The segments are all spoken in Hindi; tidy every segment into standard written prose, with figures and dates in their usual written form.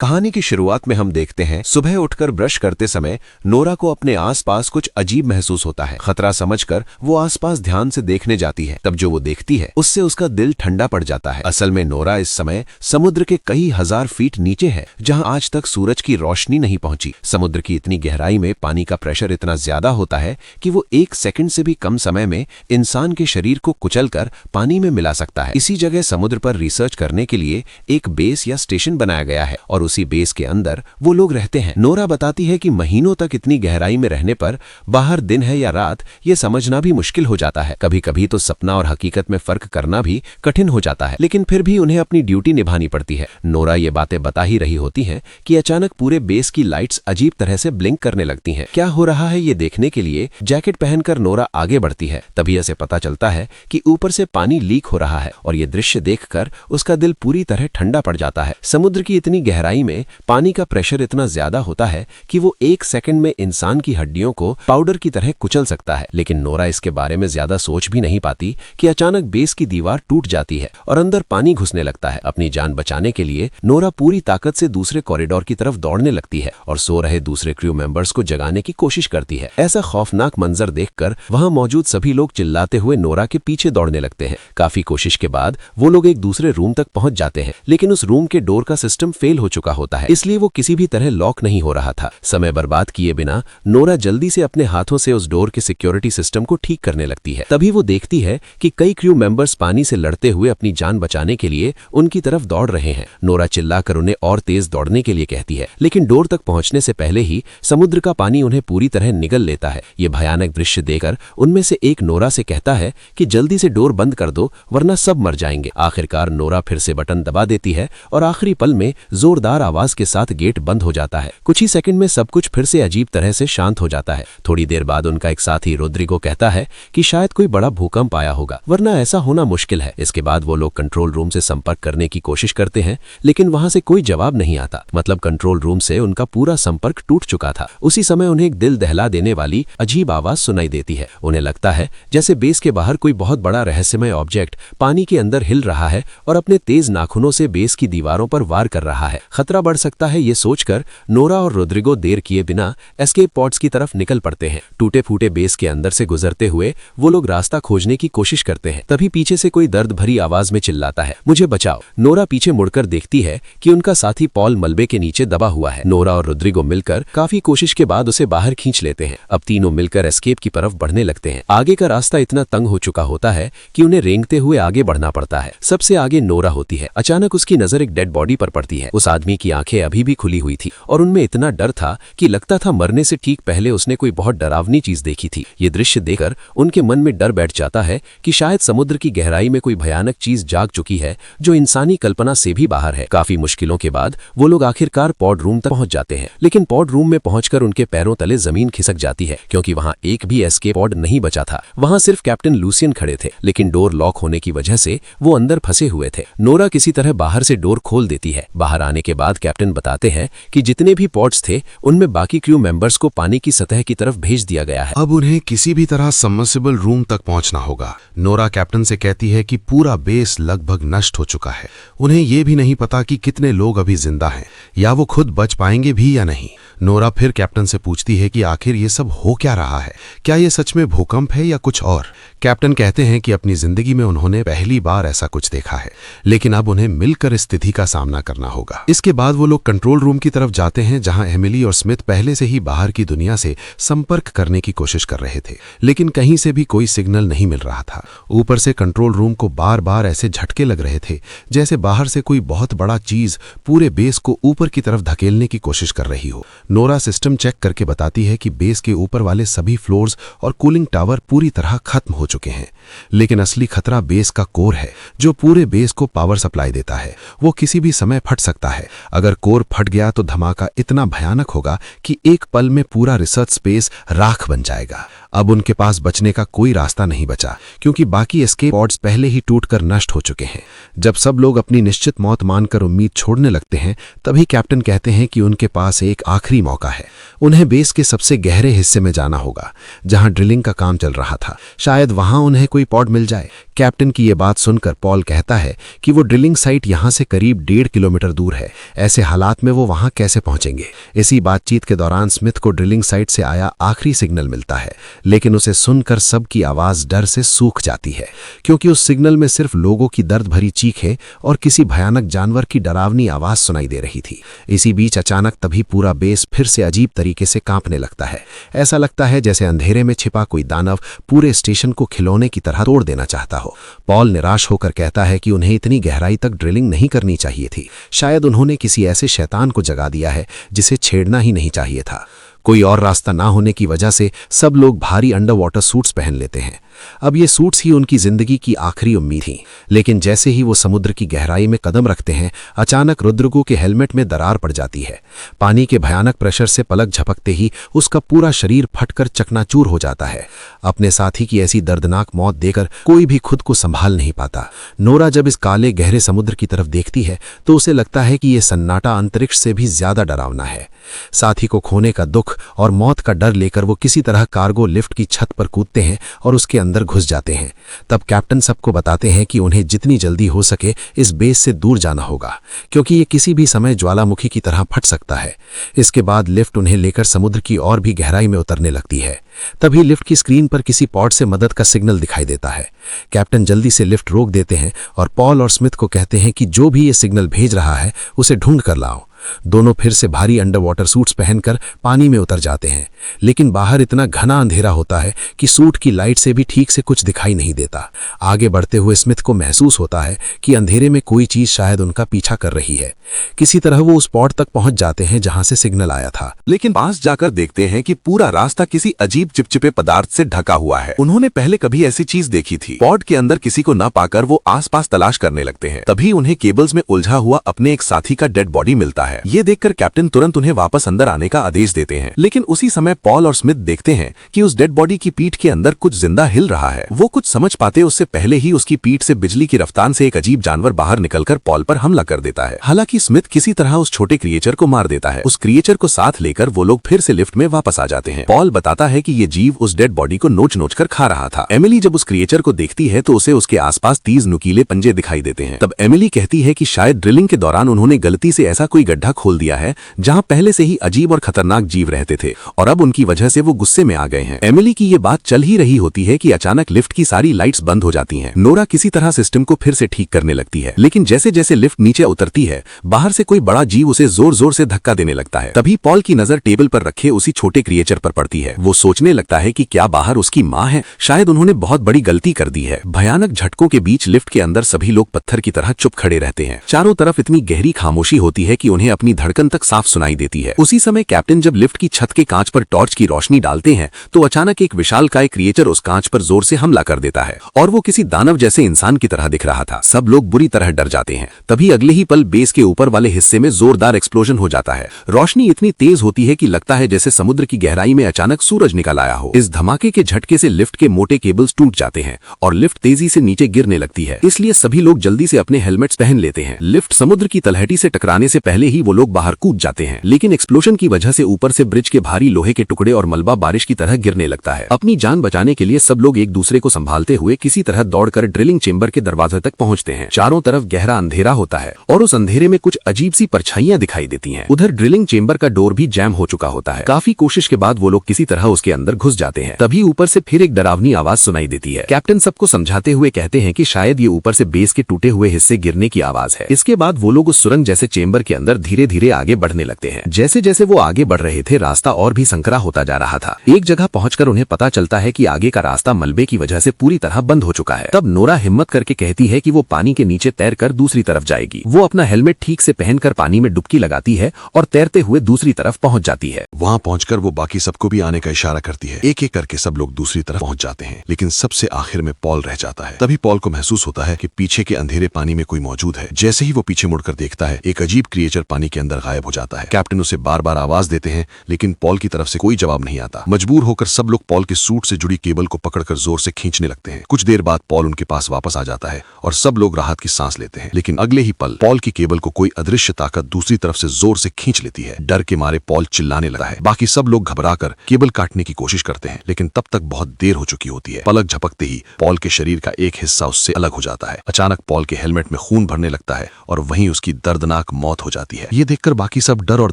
कहानी की शुरुआत में हम देखते हैं सुबह उठकर ब्रश करते समय नोरा को अपने आसपास कुछ अजीब महसूस होता है। खतरा समझकर वो आसपास ध्यान से देखने जाती है। तब जो वो देखती है उससे उसका दिल ठंडा पड़ जाता है। असल में नोरा इस समय समुद्र के कई हजार फीट नीचे है, जहां आज तक सूरज की रोशनी नहीं पहुंची। समुद्र की इतनी गहराई में पानी का प्रेशर इतना ज्यादा होता है कि वो 1 सेकंड से भी कम समय में इंसान के शरीर को कुचलकर पानी में मिला सकता है। इसी जगह समुद्र पर रिसर्च करने के लिए एक बेस या स्टेशन बनाया गया है और उसी बेस के अंदर वो लोग रहते हैं। नोरा बताती है कि महीनों तक इतनी गहराई में रहने पर बाहर दिन है या रात ये समझना भी मुश्किल हो जाता है। कभी कभी तो सपना और हकीकत में फर्क करना भी कठिन हो जाता है, लेकिन फिर भी उन्हें अपनी ड्यूटी निभानी पड़ती है। नोरा ये बातें बता ही रही होती हैं कि अचानक पूरे बेस की लाइट्स अजीब तरह से ब्लिंक करने लगती हैं। क्या हो रहा है ये देखने के लिए जैकेट पहनकर नोरा आगे बढ़ती है। तभी ऐसे पता चलता है कि ऊपर से पानी लीक हो रहा है और ये दृश्य देखकर उसका दिल पूरी तरह ठंडा पड़ जाता है। समुद्र की इतनी गहराई में पानी का प्रेशर इतना ज्यादा होता है कि वो 1 सेकंड में इंसान की हड्डियों को पाउडर की तरह कुचल सकता है। लेकिन नोरा इसके बारे में ज्यादा सोच भी नहीं पाती कि अचानक बेस की दीवार टूट जाती है और अंदर पानी घुसने लगता है। अपनी जान बचाने के लिए नोरा पूरी ताकत से दूसरे कॉरिडोर की तरफ दौड़ने लगती है और सो रहे दूसरे क्रू मेंबर्स को जगाने की कोशिश करती है। ऐसा खौफनाक मंजर देखकर वहां मौजूद सभी लोग चिल्लाते हुए नोरा के पीछे दौड़ने लगते हैं। काफी कोशिश के बाद वो लोग एक दूसरे रूम तक पहुंच जाते हैं, लेकिन उस रूम के डोर का सिस्टम फेल हो चुका होता है, इसलिए वो किसी भी तरह लॉक नहीं हो रहा था। समय बर्बाद किए बिना नोरा जल्दी से अपने हाथों से उस डोर के सिक्योरिटी सिस्टम को ठीक करने लगती है। तभी वो देखती है कि कई क्रू मेंबर्स पानी से लड़ते हुए अपनी जान बचाने के लिए उनकी तरफ दौड़ रहे हैं। नोरा चिल्लाकर उन्हें और तेज दौड़ने के लिए कहती है, लेकिन डोर तक पहुंचने से पहले ही समुद्र का पानी उन्हें पूरी तरह निगल लेता है। ये भयानक दृश्य देखकर उनमें से एक नोरा से कहता है कि जल्दी से डोर बंद कर दो वरना सब मर जाएंगे। आखिरकार नोरा फिर से बटन दबा देती है और आखिरी पल में जोरदार आवाज के साथ गेट बंद हो जाता है। कुछ ही सेकंड में सब कुछ फिर से अजीब तरह से शांत हो जाता है। थोड़ी देर बाद उनका एक साथी रोद्रिगो कहता है कि शायद कोई बड़ा भूकंप आया होगा, वरना ऐसा होना मुश्किल है। इसके बाद वो लोग कंट्रोल रूम से संपर्क करने की कोशिश करते हैं, लेकिन वहां से कोई जवाब नहीं आता। मतलब कंट्रोल रूम से उनका पूरा संपर्क टूट चुका था। उसी समय उन्हें एक दिल दहला देने वाली अजीब आवाज सुनाई देती है। उन्हें लगता है जैसे बेस के बाहर कोई बहुत बड़ा रहस्यमय ऑब्जेक्ट पानी के अंदर हिल रहा है और अपने तेज नाखूनों से बेस की दीवारों पर वार कर रहा है। खतरा बढ़ सकता है ये सोचकर नोरा और रोद्रिगो देर किए बिना एस्केप पॉड्स की तरफ निकल पड़ते हैं। टूटे फूटे बेस के अंदर से गुजरते हुए वो लोग रास्ता खोजने की कोशिश करते हैं। तभी पीछे से कोई दर्द भरी आवाज में चिल्लाता है, मुझे बचाओ। नोरा पीछे मुड़कर देखती है कि उनका साथी पॉल मलबे के नीचे दबा हुआ है। नोरा और रोद्रिगो मिलकर काफी कोशिश के बाद उसे बाहर खींच लेते हैं। अब तीनों मिलकर एस्केप की तरफ बढ़ने लगते हैं। आगे का रास्ता इतना तंग हो चुका होता है कि उन्हें रेंगते हुए आगे बढ़ना पड़ता है। सबसे आगे नोरा होती है। अचानक उसकी नजर एक डेड बॉडी पर पड़ती है। उस आदमी की आंखें अभी भी खुली हुई थी और उनमें इतना डर था कि लगता था मरने से ठीक पहले उसने कोई बहुत डरावनी चीज देखी थी। ये दृश्य देखकर उनके मन में डर बैठ जाता है कि शायद समुद्र की गहराई में कोई भयानक चीज जाग चुकी है जो इंसानी कल्पना से भी बाहर है। काफी मुश्किलों के बाद वो लोग आखिरकार पॉड रूम तक पहुंच जाते हैं, लेकिन पॉड रूम में पहुंचकर उनके पैरों तले जमीन खिसक जाती है, क्योंकि वहां एक भी एस्केप पॉड नहीं बचा था। वहां सिर्फ कैप्टन लूसियन खड़े थे, लेकिन डोर लॉक होने की वजह से वो अंदर फंसे हुए थे। नोरा किसी तरह बाहर से डोर खोल देती है। बाहर आने के बाद कैप्टन बताते हैं कि जितने भी पॉड्स थे उनमें बाकी क्रू मेंबर्स को पानी की सतह की तरफ भेज दिया गया है। अब उन्हें किसी भी तरह सबमर्सिबल रूम तक पहुंचना होगा। नोरा कैप्टन से कहती है कि पूरा बेस लगभग नष्ट हो चुका है। उन्हें यह भी नहीं पता कि कितने लोग अभी जिंदा हैं या वो खुद बच पाएंगे भी या नहीं। नोरा फिर कैप्टन से पूछती है कि आखिर ये सब हो क्या रहा है, क्या ये सच में भूकंप है या कुछ और। कैप्टन कहते हैं कि अपनी जिंदगी में उन्होंने पहली बार ऐसा कुछ देखा है, लेकिन अब उन्हें मिलकर इस स्थिति का सामना करना होगा। इसके बाद वो लोग कंट्रोल रूम की तरफ जाते हैं, जहां एमिली और स्मिथ पहले से ही बाहर की दुनिया से संपर्क करने की कोशिश कर रहे थे, लेकिन कहीं से भी कोई सिग्नल नहीं मिल रहा था। ऊपर से कंट्रोल रूम को बार बार ऐसे झटके लग रहे थे जैसे बाहर से कोई बहुत बड़ा चीज पूरे बेस को ऊपर की तरफ धकेलने की कोशिश कर रही हो। नोरा सिस्टम चेक करके बताती है कि बेस के ऊपर वाले सभी फ्लोर्स और कूलिंग टावर पूरी तरह खत्म हो चुके हैं, लेकिन असली खतरा बेस का कोर है, जो पूरे बेस को पावर सप्लाई देता है। वो किसी भी समय फट सकता है। अगर कोर फट गया तो धमाका इतना भयानक होगा कि एक पल में पूरा रिसर्च स्पेस राख बन जाएगा। अब उनके पास बचने का कोई रास्ता नहीं बचा, क्योंकि बाकी एस्केप पॉड्स पहले ही टूटकर नष्ट हो चुके हैं। जब सब लोग अपनी निश्चित मौत मानकर उम्मीद छोड़ने लगते हैं, तभी कैप्टन कहते हैं कि उनके पास एक आखिरी मौका है। उन्हें बेस के सबसे गहरे हिस्से में जाना होगा, जहां ड्रिलिंग का काम चल रहा था। शायद वहां उन्हें कोई पॉड मिल जाए। कैप्टन की ये बात सुनकर पॉल कहता है कि वो ड्रिलिंग साइट यहां से करीब 1.5 किलोमीटर दूर है। ऐसे हालात में वो वहां कैसे पहुंचेंगे? इसी बातचीत के दौरान स्मिथ को ड्रिलिंग साइट से आया आखिरी सिग्नल मिलता है, लेकिन उसे सुनकर सबकी आवाज डर से सूख जाती है, क्योंकि उस सिग्नल में सिर्फ लोगों की दर्द भरी चीखें और किसी भयानक जानवर की डरावनी आवाज सुनाई दे रही थी। इसी बीच अचानक तभी पूरा बेस फिर से अजीब तरीके से कांपने लगता है। ऐसा लगता है जैसे अंधेरे में छिपा कोई दानव पूरे स्टेशन को खिलौने की तरह तोड़ देना चाहता हो। पॉल निराश होकर कहता है कि उन्हें इतनी गहराई तक ड्रिलिंग नहीं करनी चाहिए थी। शायद उन्होंने किसी ऐसे शैतान को जगा दिया है जिसे छेड़ना ही नहीं चाहिए था। कोई और रास्ता ना होने की वजह से सब लोग भारी अंडर वाटर सूट्स पहन लेते हैं। अब ये सूट्स ही उनकी जिंदगी की आखिरी उम्मीद थी। लेकिन जैसे ही वो समुद्र की गहराई में कदम रखते हैं, अचानक रुद्रगु के हेलमेट में दरार पड़ जाती है। पानी के भयानक प्रेशर से पलक झपकते ही उसका पूरा शरीर फटकर चकनाचूर हो जाता है। अपने साथी की ऐसी दर्दनाक मौत देखकर कोई भी खुद को संभाल नहीं पाता। नोरा जब इस काले गहरे समुद्र की तरफ देखती है तो उसे लगता है कि यह सन्नाटा अंतरिक्ष से भी ज्यादा डरावना है। साथी को खोने का दुख और मौत का डर लेकर वो किसी तरह कार्गो लिफ्ट की छत पर कूदते हैं और उसके अंदर घुस जाते हैं। तब कैप्टन सबको बताते हैं कि उन्हें जितनी जल्दी हो सके इस बेस से दूर जाना होगा, क्योंकि ये किसी भी समय ज्वालामुखी की तरह फट सकता है। इसके बाद लिफ्ट उन्हें लेकर समुद्र की और भी गहराई में उतरने लगती है। तभी लिफ्ट की स्क्रीन पर किसी पॉड से मदद का सिग्नल दिखाई देता है। कैप्टन जल्दी से लिफ्ट रोक देते हैं और पॉल और स्मिथ को कहते हैं कि जो भी ये सिग्नल भेज रहा है उसे ढूंढ कर लाओ। दोनों फिर से भारी अंडर वाटर सूट्स पहनकर पानी में उतर जाते हैं, लेकिन बाहर इतना घना अंधेरा होता है कि सूट की लाइट से भी ठीक से कुछ दिखाई नहीं देता। आगे बढ़ते हुए स्मिथ को महसूस होता है कि अंधेरे में कोई चीज शायद उनका पीछा कर रही है। किसी तरह वो उस पॉड तक पहुंच जाते हैं जहां से सिग्नल आया था, लेकिन पास जाकर देखते हैं कि पूरा रास्ता किसी अजीब चिपचिपे पदार्थ से ढका हुआ है। उन्होंने पहले कभी ऐसी चीज देखी थी। पॉड के अंदर किसी को न पाकर वो आसपास तलाश करने लगते हैं। तभी उन्हें केबल्स में उलझा हुआ अपने एक साथी का डेड बॉडी मिलता है। ये देखकर कैप्टन तुरंत उन्हें वापस अंदर आने का आदेश देते हैं, लेकिन उसी समय पॉल और स्मिथ देखते हैं कि उस डेड बॉडी की पीठ के अंदर कुछ जिंदा हिल रहा है। वो कुछ समझ पाते उससे पहले ही उसकी पीठ से बिजली की रफ्तार से एक अजीब जानवर बाहर निकलकर पॉल पर हमला कर देता है। हालांकि स्मिथ किसी तरह उस छोटे क्रिएचर को मार देता है। उस क्रिएचर को साथ लेकर वो लोग फिर से लिफ्ट में वापस आ जाते हैं। पॉल बताता है कि ये जीव उस डेड बॉडी को नोच नोच कर खा रहा था। एमिली जब उस क्रिएचर को देखती है तो उसे उसके आसपास 30 नुकीले पंजे दिखाई देते हैं। तब एमिली कहती है कि शायद ड्रिलिंग के दौरान उन्होंने गलती से ऐसा कोई गड्ढा खोल दिया है जहां पहले से ही अजीब और खतरनाक जीव रहते थे और अब उनकी वजह से वो गुस्से में आ गए हैं। एमिली की ये बात चल ही रही होती है कि अचानक लिफ्ट की सारी लाइट्स बंद हो जाती हैं। नोरा किसी तरह सिस्टम को फिर से ठीक करने लगती है, लेकिन जैसे जैसे लिफ्ट नीचे उतरती है बाहर से कोई बड़ा जीव उसे जोर जोर से धक्का देने लगता है। तभी पॉल की नजर टेबल पर रखे उसी छोटे क्रिएचर पर पड़ती है। वो सोचने लगता है कि क्या बाहर उसकी माँ है। शायद उन्होंने बहुत बड़ी गलती कर दी है। भयानक झटकों के बीच लिफ्ट के अंदर सभी लोग पत्थर की तरह चुप खड़े रहते हैं। चारों तरफ इतनी गहरी खामोशी होती है कि उन्हें अपनी धड़कन तक साफ सुनाई देती है। उसी समय कैप्टन जब लिफ्ट की छत के कांच पर टॉर्च की रोशनी डालते हैं तो अचानक एक विशालकाय क्रिएचर उस कांच पर जोर से हमला कर देता है और वो किसी दानव जैसे इंसान की तरह दिख रहा था। सब लोग बुरी तरह डर जाते हैं। तभी अगले ही पल बेस के ऊपर वाले हिस्से में जोरदार एक्सप्लोजन हो जाता है। रोशनी इतनी तेज होती है कि लगता है जैसे समुद्र की गहराई में अचानक सूरज निकल आया हो। इस धमाके के झटके से लिफ्ट के मोटे केबल्स टूट जाते हैं और लिफ्ट तेजी से नीचे गिरने लगती है। इसलिए सभी लोग जल्दी से अपने हेलमेट्स पहन लेते हैं। लिफ्ट समुद्र की तलहटी से टकराने से पहले ही वो लोग बाहर कूद जाते हैं, लेकिन एक्सप्लोजन की वजह से ऊपर से ब्रिज के भारी लोहे के टुकड़े और मलबा बारिश की तरह गिरने लगता है। अपनी जान बचाने के लिए सब लोग एक दूसरे को संभालते हुए किसी तरह दौड़कर ड्रिलिंग चेंबर के दरवाजे तक पहुंचते हैं। चारों तरफ गहरा अंधेरा होता है और उस अंधेरे में कुछ अजीब सी परछाइयां दिखाई देती हैं। उधर ड्रिलिंग चेंबर का डोर भी जैम हो चुका होता है। काफी कोशिश के बाद वो लोग किसी तरह उसके अंदर घुस जाते हैं। तभी ऊपर से फिर एक डरावनी आवाज सुनाई देती है। कैप्टन सबको समझाते हुए कहते हैं कि शायद ये ऊपर से बेस के टूटे हुए हिस्से गिरने की आवाज है। इसके बाद वो लोग उस सुरंग जैसे चेंबर के अंदर धीरे धीरे आगे बढ़ने लगते हैं। जैसे जैसे वो आगे बढ़ रहे थे रास्ता और भी संकरा होता जा रहा था। एक जगह पहुंचकर उन्हें पता चलता है कि आगे का रास्ता मलबे की वजह से पूरी तरह बंद हो चुका है। तब नोरा हिम्मत करके कहती है कि वो पानी के नीचे तैरकर दूसरी तरफ जाएगी। वो अपना हेलमेट ठीक से पहनकर पानी में डुबकी लगाती है और तैरते हुए दूसरी तरफ पहुंच जाती है। वहां पहुंचकर वो बाकी सबको भी आने का इशारा करती है। एक एक करके सब लोग दूसरी तरफ पहुंच जाते हैं, लेकिन सबसे आखिर में पॉल रह जाता है। तभी पॉल को महसूस होता है कि पीछे के अंधेरे पानी में कोई मौजूद है। जैसे ही वो पीछे मुड़कर देखता है, एक अजीब क्रिएचर पानी के अंदर गायब हो जाता है। कैप्टन उसे बार बार आवाज देते हैं, लेकिन पॉल की तरफ से कोई जवाब नहीं आता। मजबूर होकर सब लोग पॉल के सूट से जुड़ी केबल को पकड़कर जोर से खींचने लगते हैं। कुछ देर बाद पॉल उनके पास वापस आ जाता है और सब लोग राहत की सांस लेते हैं, लेकिन अगले ही पल पॉल की केबल को कोई अदृश्य ताकत दूसरी तरफ से जोर से खींच लेती है। डर के मारे पॉल चिल्लाने लगता है। बाकी सब लोग घबराकर केबल काटने की कोशिश करते हैं, लेकिन तब तक बहुत देर हो चुकी होती है। पलक झपकते ही पॉल के शरीर का एक हिस्सा उससे अलग हो जाता है। अचानक पॉल के हेलमेट में खून भरने लगता है और वहीं उसकी दर्दनाक मौत हो जाती है। ये देखकर बाकी सब डर और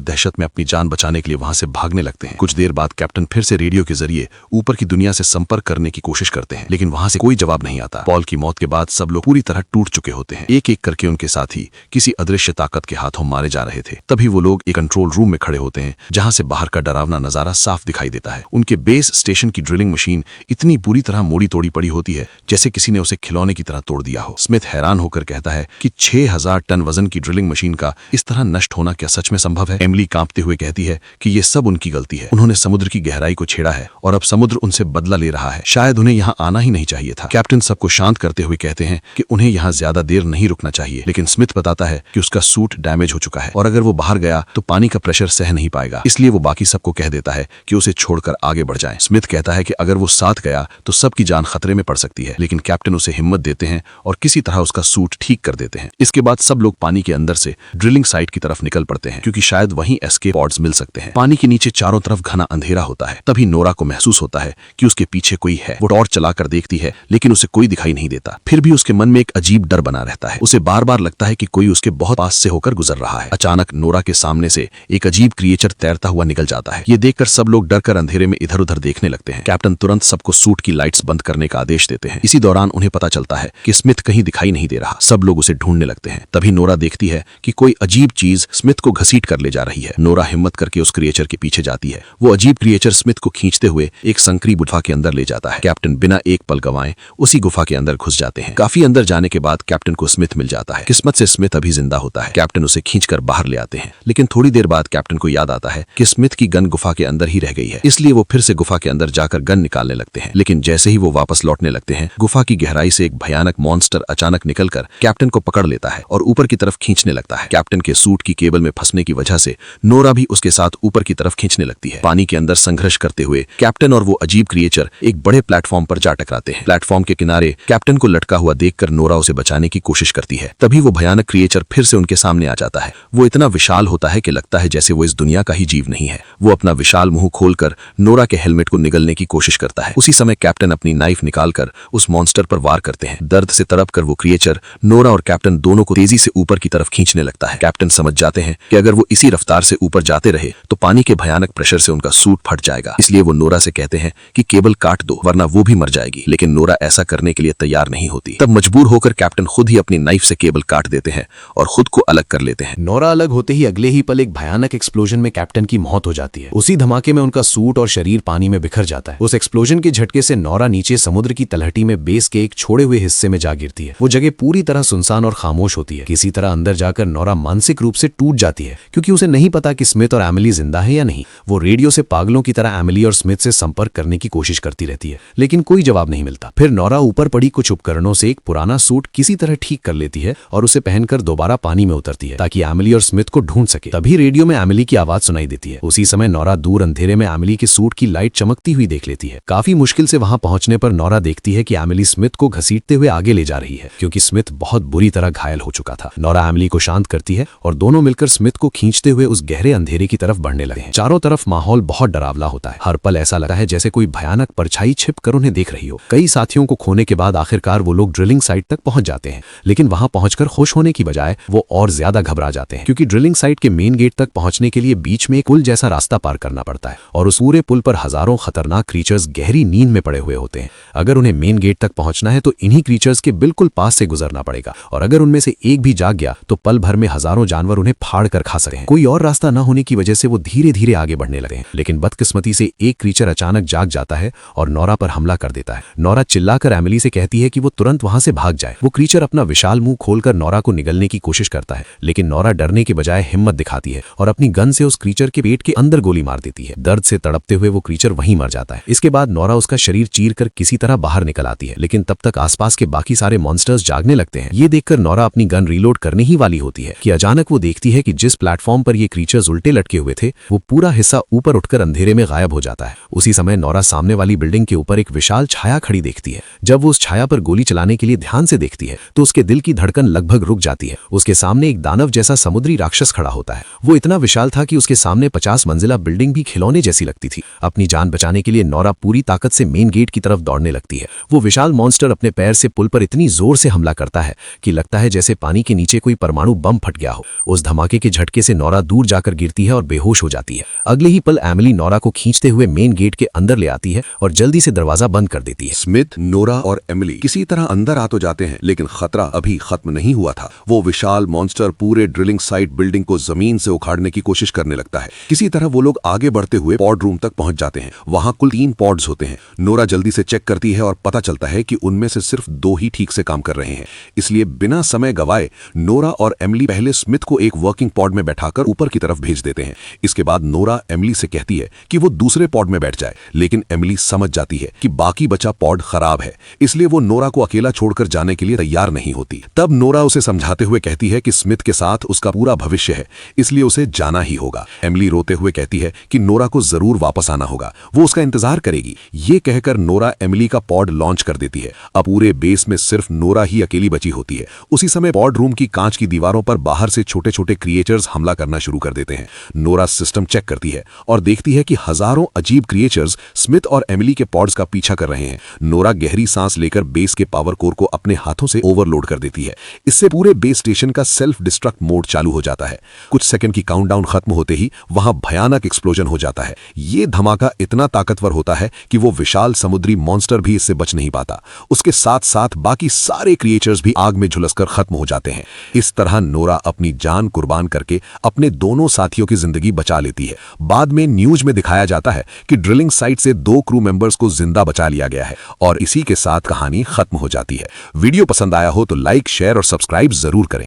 दहशत में अपनी जान बचाने के लिए वहां से भागने लगते हैं। कुछ देर बाद कैप्टन फिर से रेडियो के जरिए ऊपर की दुनिया से संपर्क करने की कोशिश करते हैं, लेकिन वहां से कोई जवाब नहीं आता। पॉल की मौत के बाद सब लोग पूरी तरह टूट चुके होते हैं। एक एक करके उनके साथी किसी अदृश्य ताकत के हाथों मारे जा रहे थे। तभी वो लोग एक कंट्रोल रूम में खड़े होते हैं, जहां से बाहर का डरावना नजारा साफ दिखाई देता है। उनके बेस स्टेशन की ड्रिलिंग मशीन इतनी बुरी तरह मोड़ी तोड़ी पड़ी होती है जैसे किसी ने उसे खिलौने की तरह तोड़ दिया हो। स्मिथ हैरान होकर कहता है कि 6000 टन वजन की ड्रिलिंग मशीन का इस तरह नष्ट होना क्या सच में संभव है? एमिली कांपते हुए कहती है कि ये सब उनकी गलती है। उन्होंने समुद्र की गहराई को छेड़ा है और अब समुद्र उनसे बदला ले रहा है। शायद उन्हें यहाँ आना ही नहीं चाहिए था। कैप्टन सबको शांत करते हुए कहते हैं कि उन्हें यहाँ ज्यादा देर नहीं रुकना चाहिए, लेकिन स्मिथ बताता है कि उसका सूट डैमेज हो चुका है और अगर वो बाहर गया तो पानी का प्रेशर सह नहीं पाएगा। इसलिए वो बाकी सबको कह देता है कि उसे छोड़कर आगे बढ़ जाएं। स्मिथ कहता है कि अगर वो साथ गया तो सबकी जान खतरे में पड़ सकती है, लेकिन कैप्टन उसे हिम्मत देते हैं और किसी तरह उसका सूट ठीक कर देते हैं। इसके बाद सब लोग पानी के अंदर से ड्रिलिंग साइट की तरफ निकल पड़ते हैं, क्योंकि शायद वहीं एस्केप पॉड्स मिल सकते हैं। पानी के नीचे चारों तरफ घना अंधेरा होता है। तभी नोरा को महसूस होता है कि उसके पीछे कोई है। वो टॉर्च चलाकर देखती है, लेकिन उसे कोई दिखाई नहीं देता। फिर भी उसके मन में एक अजीब डर बना रहता है। उसे बार बार लगता है कि कोई उसके बहुत पास से होकर गुजर रहा है। अचानक नोरा के सामने से एक अजीब क्रिएचर तैरता हुआ निकल जाता है। ये देखकर सब लोग डरकर अंधेरे में इधर उधर देखने लगते हैं। कैप्टन तुरंत सबको सूट की लाइट्स बंद करने का आदेश देते हैं। इसी दौरान उन्हें पता चलता है कि स्मिथ कहीं दिखाई नहीं दे रहा। सब लोग उसे ढूंढने लगते हैं। तभी नोरा देखती है कि कोई अजीब चीज स्मिथ को घसीट कर ले जा रही है। नोरा हिम्मत करके उस क्रिएचर के पीछे जाती है। वो अजीब क्रिएचर स्मिथ को खींचते हुए एक संकरी गुफा के अंदर ले जाता है। कैप्टन बिना एक पल गंवाए उसी गुफा के अंदर घुस जाते हैं। काफी अंदर जाने के बाद कैप्टन को स्मिथ मिल जाता है। किस्मत से स्मिथ अभी जिंदा होता है। कैप्टन उसे खींचकर बाहर ले आते हैं, लेकिन थोड़ी देर बाद कैप्टन को याद आता है कि स्मिथ की गन गुफा के अंदर ही रह गई है। इसलिए वो फिर से गुफा के अंदर जाकर गन निकालने लगते हैं, लेकिन जैसे ही वो वापस लौटने लगते हैं, गुफा की गहराई से एक भयानक मॉन्स्टर अचानक निकलकर कैप्टन को पकड़ लेता है और ऊपर की तरफ खींचने लगता है। कैप्टन के सूट की केबल में फंसने की वजह से नोरा भी उसके साथ ऊपर की तरफ खींचने लगती है। पानी के अंदर संघर्ष करते हुए कैप्टन और वो अजीब क्रिएचर एक बड़े प्लेटफॉर्म पर जा टकराते हैं। प्लेटफॉर्म के किनारे कैप्टन को लटका हुआ देखकर नोरा उसे बचाने की कोशिश करती है। तभी वो भयानक क्रिएचर फिर से उनके सामने आ जाता है। वो इतना विशाल होता है कि लगता है जैसे वो इस दुनिया का ही जीव नहीं है। वो अपना विशाल मुंह खोलकर नोरा के हेलमेट को निगलने की कोशिश करता है। उसी समय कैप्टन अपनी नाइफ निकालकर उस मॉन्स्टर पर वार करते हैं। दर्द से तड़पकर वो क्रिएचर नोरा और कैप्टन दोनों को तेजी से ऊपर की तरफ खींचने लगता है। कैप्टन समझ जाते हैं कि अगर वो इसी रफ्तार से ऊपर जाते रहे तो पानी के भयानक प्रेशर से उनका सूट फट जाएगा। इसलिए वो नोरा से कहते हैं कि केबल काट दो वरना वो भी मर जाएगी, लेकिन नोरा ऐसा करने के लिए तैयार नहीं होती। तब मजबूर होकर कैप्टन खुद ही अपनी नाइफ से केबल काट देते हैं और खुद को अलग कर लेते हैं। नोरा अलग होते ही अगले ही पल एक भयानक एक्सप्लोजन में कैप्टन की मौत हो जाती है। उसी धमाके में उनका सूट और शरीर पानी में बिखर जाता है। उस एक्सप्लोजन के झटके से नोरा नीचे समुद्र की तलहटी में बेस के एक छोड़े हुए हिस्से में जा गिरती है। वो जगह पूरी तरह सुनसान और खामोश होती है। किसी तरह अंदर जाकर नोरा मानसिक रूप से टूट जाती है, क्योंकि उसे नहीं पता कि स्मिथ और एमिली जिंदा है या नहीं। वो रेडियो से पागलों की तरह एमिली और स्मिथ से संपर्क करने की कोशिश करती रहती है, लेकिन कोई जवाब नहीं मिलता। फिर नोरा ऊपर पड़ी कुछ उपकरणों से एक पुराना सूट किसी तरह ठीक कर लेती है और उसे पहनकर दोबारा पानी में उतरती है ताकि एमिली और स्मिथ को ढूंढ सके। तभी रेडियो में एमिली की आवाज सुनाई देती है। उसी समय नोरा दूर अंधेरे में एमिली के सूट की लाइट चमकती हुई देख लेती है। काफी मुश्किल से वहां पहुंचने पर नोरा देखती है कि एमिली स्मिथ को घसीटते हुए आगे ले जा रही है, क्योंकि स्मिथ बहुत बुरी तरह घायल हो चुका था। नोरा एमिली को शांत करती है और दोनों मिलकर स्मिथ को खींचते हुए उस गहरे अंधेरे की तरफ बढ़ने लगे हैं। चारों तरफ माहौल बहुत डरावना होता है। हर पल ऐसा लगता है जैसे कोई भयानक परछाई छिप कर उन्हें देख रही हो। कई साथियों को खोने के बाद आखिरकार वो लोग ड्रिलिंग साइट तक पहुंच जाते हैं, लेकिन वहां पहुंचकर खुश होने की बजाय वो और ज्यादा घबरा जाते हैं, क्योंकि ड्रिलिंग साइट के मेन गेट तक पहुंचने के लिए बीच में एक पुल जैसा रास्ता पार करना पड़ता है और उस पूरे पुल पर हजारों खतरनाक क्रीचर्स गहरी नींद में पड़े हुए होते हैं। अगर उन्हें मेन गेट तक पहुंचना है तो इन्हीं क्रीचर्स के बिल्कुल पास से गुजरना पड़ेगा, और अगर उनमें से एक भी जाग गया तो पल भर में हजारों जानवर उन्हें फाड़ कर खा सकते हैं। कोई और रास्ता न होने की वजह से वो धीरे धीरे आगे बढ़ने लगे हैं, लेकिन बदकिस्मती से एक क्रीचर अचानक जाग जाता है और नोरा पर हमला कर देता है। नोरा चिल्लाकर एमिली से कहती है कि वो तुरंत वहां से भाग जाए। वो क्रीचर अपना विशाल मुंह खोलकर नोरा को निगलने की कोशिश करता है, लेकिन नोरा डरने के बजाय हिम्मत दिखाती है और अपनी गन से उस क्रीचर के पेट के अंदर गोली मार देती है। दर्द से तड़पते हुए वो क्रीचर वहीं मर जाता है। इसके बाद नोरा उसका शरीर चीरकर किसी तरह बाहर निकल आती है, लेकिन तब तक आसपास के बाकी सारे मॉन्स्टर्स जागने लगते हैं। ये देखकर नोरा अपनी गन रीलोड करने ही वाली होती है कि अचानक वो देखती देखती है कि जिस प्लेटफॉर्म पर ये क्रीचर्स उल्टे लटके हुए थे वो पूरा हिस्सा ऊपर उठकर अंधेरे में गायब हो जाता है। उसी समय नोरा सामने वाली बिल्डिंग के ऊपर एक विशाल छाया खड़ी देखती है। जब वो उस छाया पर गोली चलाने के लिए ध्यान से देखती है तो उसके दिल की धड़कन लगभग रुक जाती है। उसके सामने एक दानव जैसा समुद्री राक्षस खड़ा होता है। वो इतना विशाल था कि उसके सामने 50 मंजिला बिल्डिंग भी खिलौने जैसी लगती थी। अपनी जान बचाने के लिए नोरा पूरी ताकत से मेन गेट की तरफ दौड़ने लगती है। वो विशाल मॉन्स्टर अपने पैर से पुल पर इतनी जोर से हमला करता है कि लगता है जैसे पानी के नीचे कोई परमाणु बम फट गया हो। उस धमाके के झटके से नोरा दूर जाकर गिरती है और बेहोश हो जाती है। अगले ही पल एमिली नोरा को खींचते हुए मेन गेट के अंदर ले आती है और जल्दी से दरवाजा बंद कर देती है। स्मिथ, नोरा और एमिली किसी तरह अंदर आ तो जाते हैं, लेकिन खतरा अभी खत्म नहीं हुआ था। वो विशाल मॉन्स्टर पूरे ड्रिलिंग साइट बिल्डिंग को जमीन से उखाड़ने की कोशिश करने लगता है। किसी तरह वो लोग आगे बढ़ते हुए पॉड रूम तक पहुंच जाते हैं। वहां कुल 3 पॉड्स होते हैं। नोरा जल्दी से चेक करती है और पता चलता है कि उनमें से सिर्फ 2 ही ठीक से काम कर रहे हैं। इसलिए बिना समय गवाए नोरा और एमिली पहले स्मिथ को एक वर्किंग पॉड में बैठाकर ऊपर की तरफ भेज देते हैं। इसके बाद नोरा एमिली से कहती है कि वो दूसरे पॉड में बैठ जाए, लेकिन एमिली समझ जाती है कि बाकी बचा पॉड खराब है, इसलिए वो नोरा को अकेला छोड़कर जाने के लिए तैयार नहीं होती। तब नोरा उसे समझाते हुए कहती है कि स्मिथ के साथ उसका पूरा भविष्य है, इसलिए उसे जाना ही होगा। एमिली रोते हुए कहती है कि नोरा को जरूर वापस आना होगा, वो उसका इंतजार करेगी। ये कहकर नोरा एमिली का पॉड लॉन्च कर देती है। अब पूरे बेस में सिर्फ नोरा ही अकेली बची होती है। उसी समय पॉड रूम की कांच की दीवारों पर बाहर से छोटे छोटे क्रिएचर्स हमला करना शुरू कर देते हैं। नोरा सिस्टम चेक करती है और देखती है कि हजारों अजीब क्रिएचर्स स्मिथ और एमिली के पॉड्स का पीछा कर रहे हैं। नोरा गहरी सांस लेकर बेस के पावर कोर को अपने हाथों से ओवरलोड कर देती है। इससे पूरे बेस स्टेशन का सेल्फ डिस्ट्रक्ट मोड चालू हो जाता है। कुछ सेकंड की काउंटडाउन खत्म होते ही वहां भयानक एक्सप्लोजन हो जाता है। ये धमाका इतना ताकतवर होता है कि वो विशाल समुद्री मॉन्स्टर भी इससे बच नहीं पाता। उसके साथ साथ बाकी सारे क्रिएचर्स भी आग में झुलसकर खत्म हो जाते हैं। इस तरह नोरा अपनी जान कुर्बान करके अपने दोनों साथियों की जिंदगी बचा लेती है। बाद में न्यूज में दिखाया जाता है कि ड्रिलिंग साइट से 2 क्रू मेंबर्स को जिंदा बचा लिया गया है और इसी के साथ कहानी खत्म हो जाती है। वीडियो पसंद आया हो तो लाइक, शेयर और सब्सक्राइब जरूर करें।